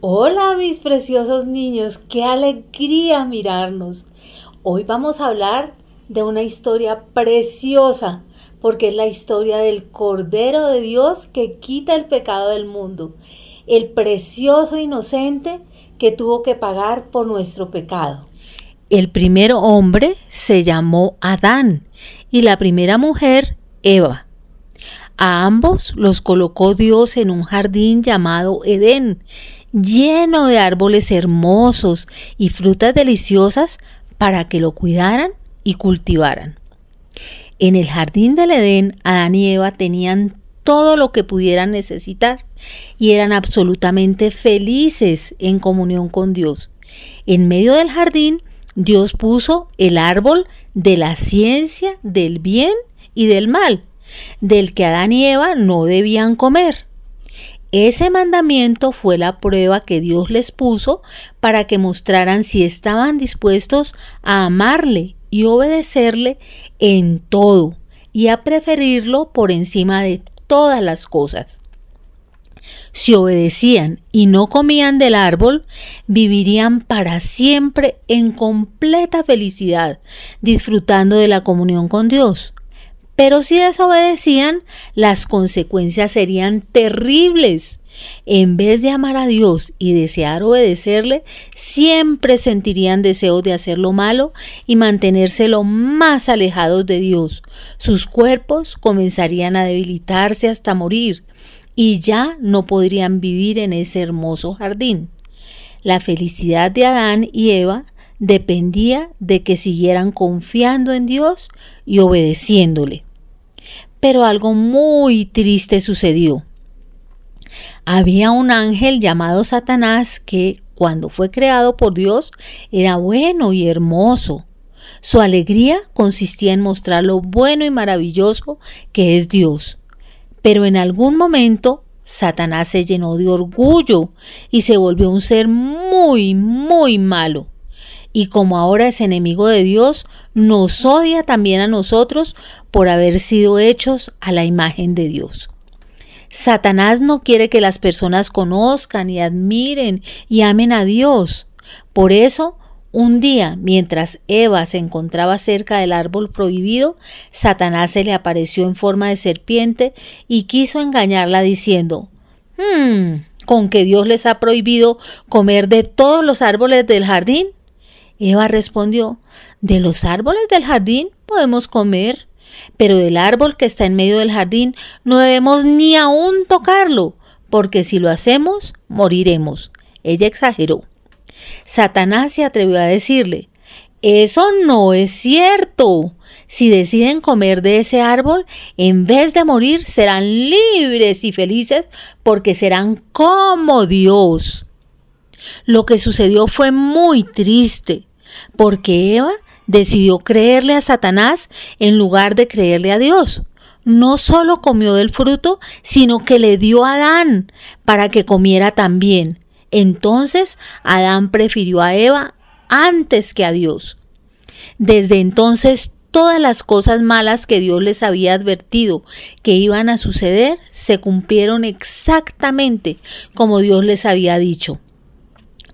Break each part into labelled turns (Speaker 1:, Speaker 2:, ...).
Speaker 1: Hola mis preciosos niños, qué alegría mirarnos. Hoy vamos a hablar de una historia preciosa, porque es la historia del Cordero de Dios que quita el pecado del mundo, el precioso inocente que tuvo que pagar por nuestro pecado. El primer hombre se llamó Adán y la primera mujer Eva. A ambos los colocó Dios en un jardín llamado Edén, lleno de árboles hermosos y frutas deliciosas para que lo cuidaran y cultivaran. En el jardín del Edén, Adán y Eva tenían todo lo que pudieran necesitar y eran absolutamente felices en comunión con Dios. En medio del jardín, Dios puso el árbol de la ciencia del bien y del mal, del que Adán y Eva no debían comer. Ese mandamiento fue la prueba que Dios les puso para que mostraran si estaban dispuestos a amarle y obedecerle en todo y a preferirlo por encima de todas las cosas. Si obedecían y no comían del árbol, vivirían para siempre en completa felicidad, disfrutando de la comunión con Dios. Pero si desobedecían, las consecuencias serían terribles. En vez de amar a Dios y desear obedecerle, siempre sentirían deseos de hacer lo malo y mantenerse lo más alejados de Dios. Sus cuerpos comenzarían a debilitarse hasta morir y ya no podrían vivir en ese hermoso jardín. La felicidad de Adán y Eva dependía de que siguieran confiando en Dios y obedeciéndole. Pero algo muy triste sucedió. Había un ángel llamado Satanás que, cuando fue creado por Dios, era bueno y hermoso. Su alegría consistía en mostrar lo bueno y maravilloso que es Dios. Pero en algún momento, Satanás se llenó de orgullo y se volvió un ser muy malo. Y como ahora es enemigo de Dios, nos odia también a nosotros por haber sido hechos a la imagen de Dios. Satanás no quiere que las personas conozcan y admiren y amen a Dios. Por eso, un día, mientras Eva se encontraba cerca del árbol prohibido, Satanás se le apareció en forma de serpiente y quiso engañarla diciendo: ¿con que Dios les ha prohibido comer de todos los árboles del jardín? Eva respondió: de los árboles del jardín podemos comer, pero del árbol que está en medio del jardín no debemos ni aún tocarlo, porque si lo hacemos, moriremos. Ella exageró. Satanás se atrevió a decirle: eso no es cierto. Si deciden comer de ese árbol, en vez de morir, serán libres y felices porque serán como Dios. Lo que sucedió fue muy triste, porque Eva decidió creerle a Satanás en lugar de creerle a Dios. No solo comió del fruto, sino que le dio a Adán para que comiera también. Entonces Adán prefirió a Eva antes que a Dios. Desde entonces todas las cosas malas que Dios les había advertido que iban a suceder se cumplieron exactamente como Dios les había dicho.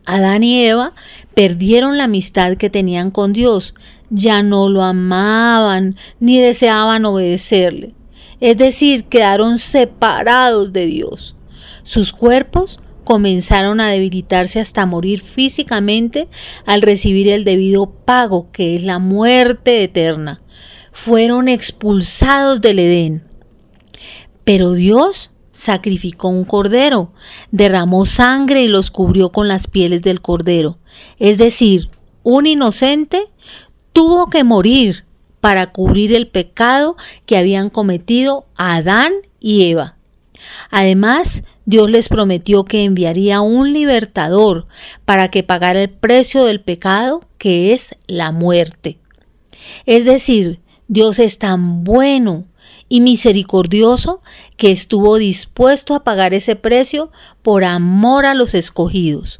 Speaker 1: Adán y Eva perdieron la amistad que tenían con Dios, ya no lo amaban ni deseaban obedecerle, es decir, quedaron separados de Dios. Sus cuerpos comenzaron a debilitarse hasta morir físicamente al recibir el debido pago, que es la muerte eterna. Fueron expulsados del Edén. Pero Dios sacrificó un cordero, derramó sangre y los cubrió con las pieles del cordero. Es decir, un inocente tuvo que morir para cubrir el pecado que habían cometido Adán y Eva. Además, Dios les prometió que enviaría un libertador para que pagara el precio del pecado, que es la muerte. Es decir, Dios es tan bueno y misericordioso que estuvo dispuesto a pagar ese precio por amor a los escogidos.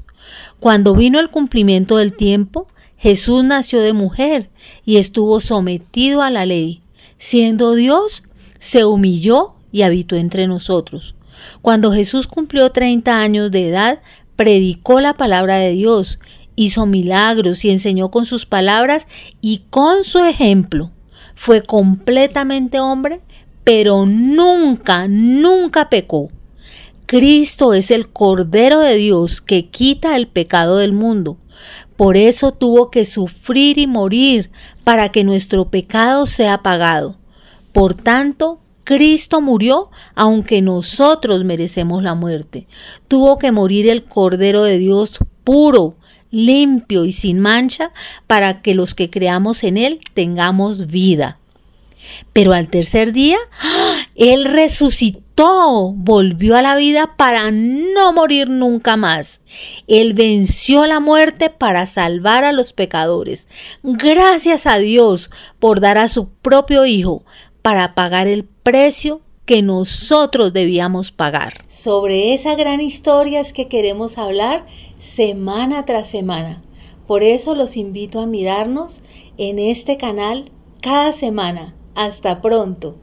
Speaker 1: Cuando vino el cumplimiento del tiempo, Jesús nació de mujer y estuvo sometido a la ley. Siendo Dios, se humilló y habitó entre nosotros. Cuando Jesús cumplió 30 años de edad, predicó la palabra de Dios, hizo milagros y enseñó con sus palabras y con su ejemplo. Fue completamente hombre, pero nunca, nunca pecó. Cristo es el Cordero de Dios que quita el pecado del mundo. Por eso tuvo que sufrir y morir para que nuestro pecado sea pagado. Por tanto, Cristo murió aunque nosotros merecemos la muerte. Tuvo que morir el Cordero de Dios puro, limpio y sin mancha para que los que creamos en Él tengamos vida. Pero al tercer día, Él resucitó, volvió a la vida para no morir nunca más. Él venció la muerte para salvar a los pecadores. Gracias a Dios por dar a su propio Hijo para pagar el precio que nosotros debíamos pagar. Sobre esa gran historia es que queremos hablar semana tras semana. Por eso los invito a mirarnos en este canal cada semana. Hasta pronto.